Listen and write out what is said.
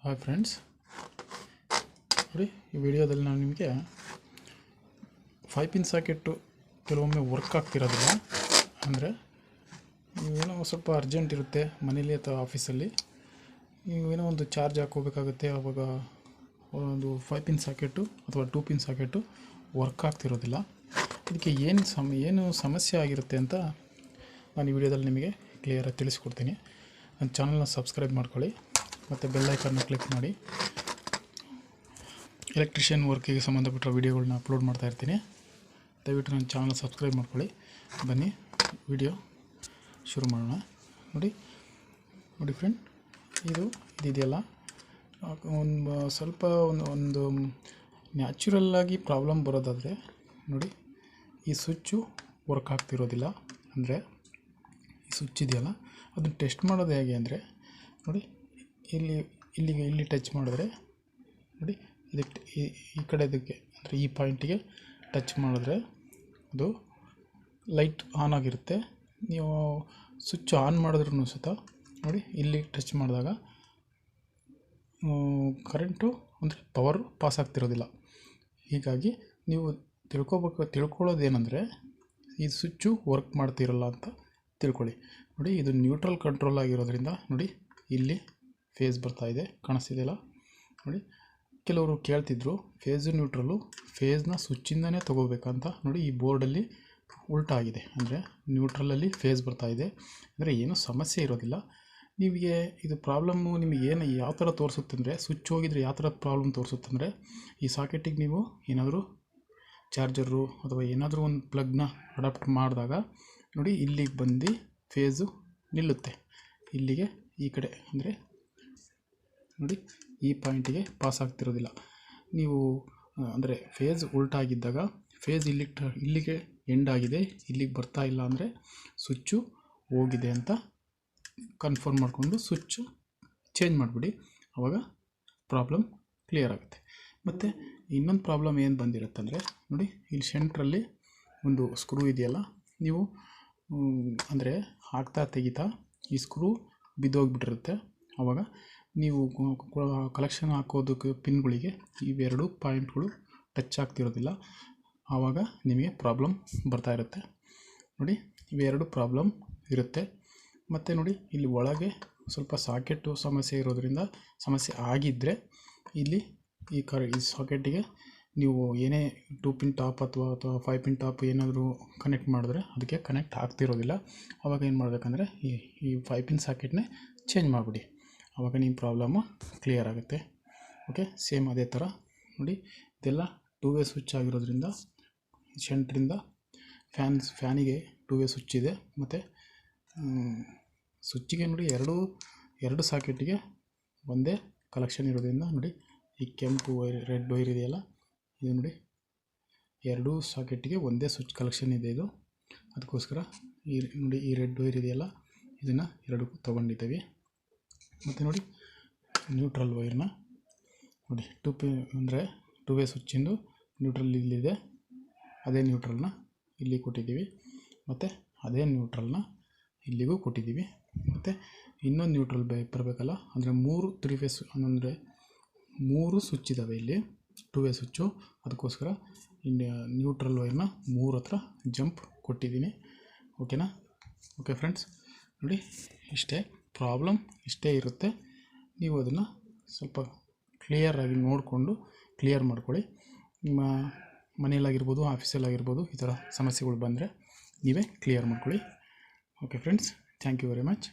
Hi friends, ನೋಡಿ ಈ ವಿಡಿಯೋದಲ್ಲಿ ನಾನು ನಿಮಗೆ 5 ಪಿನ್ ಸಾಕೆಟ್ಟು ಕೆಲವೊಮ್ಮೆ ವರ್ಕ್ ಆಗ್ತಿರೋದಿಲ್ಲ. ಅಂದರೆ ನೀವೇನೋ ಸ್ವಲ್ಪ ಅರ್ಜೆಂಟ್ ಇರುತ್ತೆ ಮನೇಲಿ ಅಥವಾ ಆಫೀಸಲ್ಲಿ, ನೀವೇನೋ ಒಂದು ಚಾರ್ಜ್ ಹಾಕೋಬೇಕಾಗುತ್ತೆ. ಆವಾಗ ಒಂದು 5 ಪಿನ್ ಸಾಕೆಟು ಅಥವಾ 2 ಪಿನ್ ಸಾಕೆಟು ವರ್ಕ್ ಆಗ್ತಿರೋದಿಲ್ಲ. ಇದಕ್ಕೆ ಏನು ಸಮಸ್ಯೆ ಆಗಿರುತ್ತೆ ಅಂತ ನಾನು ಈ ವಿಡಿಯೋದಲ್ಲಿ ನಿಮಗೆ ಕ್ಲಿಯರಾಗಿ ತಿಳಿಸ್ಕೊಡ್ತೀನಿ. ನನ್ನ ಚಾನಲ್ನ ಸಬ್ಸ್ಕ್ರೈಬ್ ಮಾಡ್ಕೊಳ್ಳಿ ಮತ್ತು ಬೆಲ್ ಐಕನ್ನ ಕ್ಲಿಕ್ ಮಾಡಿ. ಎಲೆಕ್ಟ್ರಿಷಿಯನ್ ವರ್ಕಿಗೆ ಸಂಬಂಧಪಟ್ಟ ವಿಡಿಯೋಗಳನ್ನ ಅಪ್ಲೋಡ್ ಮಾಡ್ತಾ ಇರ್ತೀನಿ. ದಯವಿಟ್ಟು ನನ್ನ ಚಾನಲ್ ಸಬ್ಸ್ಕ್ರೈಬ್ ಮಾಡ್ಕೊಳ್ಳಿ. ಬನ್ನಿ ವಿಡಿಯೋ ಶುರು ಮಾಡೋಣ. ನೋಡಿ ಫ್ರೆಂಡ್, ಇದೆಯಲ್ಲ, ಒಂದು ಸ್ವಲ್ಪ ಒಂದು ನ್ಯಾಚುರಲ್ಲಾಗಿ ಪ್ರಾಬ್ಲಮ್ ಬರೋದಾದರೆ ನೋಡಿ, ಈ ಸ್ವಿಚ್ಚು ವರ್ಕ್ ಆಗ್ತಿರೋದಿಲ್ಲ. ಅಂದರೆ ಈ ಸ್ವಿಚ್ ಇದೆಯಲ್ಲ, ಅದನ್ನು ಟೆಸ್ಟ್ ಮಾಡೋದು ಹೇಗೆ ಅಂದರೆ ನೋಡಿ, ಇಲ್ಲಿ ಟಚ್ ಮಾಡಿದ್ರೆ ನೋಡಿ, ಇದಕ್ಕೆ ಈ ಕಡೆದಕ್ಕೆ ಅಂದರೆ ಈ ಪಾಯಿಂಟಿಗೆ ಟಚ್ ಮಾಡಿದ್ರೆ ಅದು ಲೈಟ್ ಆನ್ ಆಗಿರುತ್ತೆ. ನೀವು ಸ್ವಿಚ್ ಆನ್ ಮಾಡಿದ್ರೂ ಸಹ ನೋಡಿ, ಇಲ್ಲಿ ಟಚ್ ಮಾಡಿದಾಗ ಕರೆಂಟು ಅಂದರೆ ಪವರು ಪಾಸ್ ಆಗ್ತಿರೋದಿಲ್ಲ. ಹೀಗಾಗಿ ನೀವು ತಿಳ್ಕೊಳ್ಳೋದೇನೆಂದರೆ ಈ ಸ್ವಿಚ್ಚು ವರ್ಕ್ ಮಾಡ್ತಿರಲ್ಲ ಅಂತ ತಿಳ್ಕೊಳ್ಳಿ. ನೋಡಿ, ಇದು ನ್ಯೂಟ್ರಲ್ ಕಂಟ್ರೋಲ್ ಆಗಿರೋದ್ರಿಂದ ನೋಡಿ, ಇಲ್ಲಿ ಫೇಸ್ ಬರ್ತಾಯಿದೆ, ಕಾಣಿಸ್ತಿದೆಯಲ್ಲ. ನೋಡಿ, ಕೆಲವರು ಕೇಳ್ತಿದ್ರು ಫೇಸು ನ್ಯೂಟ್ರಲ್ಲು ಫೇಸ್ನ ಸ್ವಿಚ್ಚಿಂದನೇ ತೊಗೋಬೇಕಂತ. ನೋಡಿ, ಈ ಬೋರ್ಡಲ್ಲಿ ಉಲ್ಟಾ ಆಗಿದೆ, ಅಂದರೆ ನ್ಯೂಟ್ರಲಲ್ಲಿ ಫೇಸ್ ಬರ್ತಾಯಿದೆ. ಅಂದರೆ ಏನೂ ಸಮಸ್ಯೆ ಇರೋದಿಲ್ಲ. ನಿಮಗೆ ಇದು ಪ್ರಾಬ್ಲಮ್ಮು ನಿಮಗೇನು ಯಾವ ಥರ ತೋರಿಸುತ್ತಂದರೆ, ಸ್ವಿಚ್ ಹೋಗಿದ್ರೆ ಯಾವ ಥರ ಪ್ರಾಬ್ಲಮ್ ತೋರಿಸುತ್ತಂದರೆ, ಈ ಸಾಕೆಟಿಗೆ ನೀವು ಏನಾದರೂ ಚಾರ್ಜರು ಅಥವಾ ಏನಾದರೂ ಒಂದು ಪ್ಲಗ್ನ ಅಡಾಪ್ಟ್ ಮಾಡಿದಾಗ ನೋಡಿ, ಇಲ್ಲಿಗೆ ಬಂದು ಫೇಸು ನಿಲ್ಲುತ್ತೆ. ಇಲ್ಲಿಗೆ ಈ ಕಡೆ ಅಂದರೆ ನೋಡಿ, ಈ ಪಾಯಿಂಟಿಗೆ ಪಾಸ್ ಆಗ್ತಿರೋದಿಲ್ಲ. ನೀವು ಅಂದರೆ ಫೇಸ್ ಉಲ್ಟಾಗಿದ್ದಾಗ ಫೇಸ್ ಇಲ್ಲಿಗೆ ಎಂಡ್ ಆಗಿದೆ, ಇಲ್ಲಿಗೆ ಬರ್ತಾ ಇಲ್ಲ ಅಂದರೆ ಸ್ವಿಚ್ಚು ಹೋಗಿದೆ ಅಂತ ಕನ್ಫರ್ಮ್ ಮಾಡಿಕೊಂಡು ಸ್ವಿಚ್ಚು ಚೇಂಜ್ ಮಾಡಿಬಿಡಿ. ಆವಾಗ ಪ್ರಾಬ್ಲಮ್ ಕ್ಲಿಯರ್ ಆಗುತ್ತೆ. ಮತ್ತು ಇನ್ನೊಂದು ಪ್ರಾಬ್ಲಮ್ ಏನು ಬಂದಿರುತ್ತೆ ಅಂದರೆ ನೋಡಿ, ಇಲ್ಲಿ ಸೆಂಟ್ರಲ್ಲಿ ಒಂದು ಸ್ಕ್ರೂ ಇದೆಯಲ್ಲ, ನೀವು ಅಂದರೆ ಹಾಕ್ತಾ ತೆಗಿತಾ ಈ ಸ್ಕ್ರೂ ಬಿದ್ದೋಗಿಬಿಟ್ಟಿರುತ್ತೆ. ಆವಾಗ ನೀವು ಕಲೆಕ್ಷನ್ ಹಾಕೋದಕ್ಕೆ ಪಿನ್ಗಳಿಗೆ ಇವೆರಡು ಪಾಯಿಂಟ್ಗಳು ಟಚ್ ಆಗ್ತಿರೋದಿಲ್ಲ. ಆವಾಗ ನಿಮಗೆ ಪ್ರಾಬ್ಲಮ್ ಬರ್ತಾ ಇರುತ್ತೆ. ನೋಡಿ, ಇವೆರಡು ಪ್ರಾಬ್ಲಮ್ ಇರುತ್ತೆ. ಮತ್ತು ನೋಡಿ, ಇಲ್ಲಿ ಒಳಗೆ ಸ್ವಲ್ಪ ಸಾಕೆಟು ಸಮಸ್ಯೆ ಇರೋದರಿಂದ, ಸಮಸ್ಯೆ ಆಗಿದ್ದರೆ ಇಲ್ಲಿ ಈ ಸಾಕೆಟಿಗೆ ನೀವು ಏನೇ 2 ಪಿನ್ ಟಾಪ್ ಅಥವಾ 5 ಪಿನ್ ಟಾಪ್ ಏನಾದರೂ ಕನೆಕ್ಟ್ ಮಾಡಿದ್ರೆ ಅದಕ್ಕೆ ಕನೆಕ್ಟ್ ಆಗ್ತಿರೋದಿಲ್ಲ. ಆವಾಗ ಏನು ಮಾಡಬೇಕಂದ್ರೆ ಈ 5 ಪಿನ್ ಸಾಕೆಟ್ನೇ ಚೇಂಜ್ ಮಾಡಿಬಿಡಿ. ಆವಾಗ ನಿಮ್ಮ ಪ್ರಾಬ್ಲಮ್ಮು ಕ್ಲಿಯರ್ ಆಗುತ್ತೆ. ಓಕೆ, ಸೇಮ್ ಅದೇ ಥರ ನೋಡಿ, ಇದೆಲ್ಲ 2 ವೇ ಸ್ವಿಚ್ ಆಗಿರೋದ್ರಿಂದ ಸೆಂಟ್ರಿಂದ ಫ್ಯಾನಿಗೆ 2 ವೇ ಸ್ವಿಚ್ ಇದೆ. ಮತ್ತು ಸ್ವಿಚ್ಚಿಗೆ ನೋಡಿ, ಎರಡು ಸಾಕೆಟಿಗೆ ಒಂದೇ ಕಲೆಕ್ಷನ್ ಇರೋದ್ರಿಂದ ನೋಡಿ, ಈ ಕೆಂಪು ವೈರ್ ರೆಡ್ ವೈರ್ ಇದೆಯಲ್ಲ, ಇದು ನೋಡಿ, ಎರಡೂ ಸಾಕೆಟಿಗೆ ಒಂದೇ ಸ್ವಿಚ್ ಕಲೆಕ್ಷನ್ ಇದೆ. ಇದು ಅದಕ್ಕೋಸ್ಕರ ನೋಡಿ, ಈ ರೆಡ್ ವೈರ್ ಇದೆಯಲ್ಲ, ಇದನ್ನು ಎರಡಕ್ಕೂ ತೊಗೊಂಡಿದ್ದೀವಿ. ಮತ್ತು ನೋಡಿ, ನ್ಯೂಟ್ರಲ್ ವೈರ್ನ ನೋಡಿ, 2 ವೇ ಸ್ವಿಚ್ಚಿಂದು ನ್ಯೂಟ್ರಲ್ ಇಲ್ಲಿದೆ, ಅದೇ ನ್ಯೂಟ್ರಲ್ನ ಇಲ್ಲಿ ಕೊಟ್ಟಿದ್ದೀವಿ. ಮತ್ತು ಅದೇ ನ್ಯೂಟ್ರಲ್ನ ಇಲ್ಲಿಗೂ ಕೊಟ್ಟಿದ್ದೀವಿ. ಮತ್ತು ಇನ್ನೊಂದು ನ್ಯೂಟ್ರಲ್ ಬರಬೇಕಲ್ಲ, ಅಂದರೆ 3 ಫೇಸ್ ಅಂದರೆ 3 ಸ್ವಿಚ್ ಇದ್ದಾವೆ ಇಲ್ಲಿ, 2 ವೇ ಸ್ವಿಚ್ಚು. ಅದಕ್ಕೋಸ್ಕರ ನ್ಯೂಟ್ರಲ್ ವೈರ್ನ 3 ಹತ್ರ ಜಂಪ್ ಕೊಟ್ಟಿದ್ದೀನಿ. ಓಕೆನಾ? ಓಕೆ ಫ್ರೆಂಡ್ಸ್, ನೋಡಿ, ಇಷ್ಟೇ ಪ್ರಾಬ್ಲಮ್, ಇಷ್ಟೇ ಇರುತ್ತೆ. ನೀವು ಅದನ್ನು ಸ್ವಲ್ಪ ಕ್ಲಿಯರಾಗಿ ನೋಡಿಕೊಂಡು ಕ್ಲಿಯರ್ ಮಾಡ್ಕೊಳ್ಳಿ. ನಿಮ್ಮ ಮನೆಯಲ್ಲಾಗಿರ್ಬೋದು, ಆಫೀಸಲ್ಲಾಗಿರ್ಬೋದು, ಈ ಥರ ಸಮಸ್ಯೆಗಳು ಬಂದರೆ ನೀವೇ ಕ್ಲಿಯರ್ ಮಾಡ್ಕೊಳ್ಳಿ. Okay friends, thank you very much.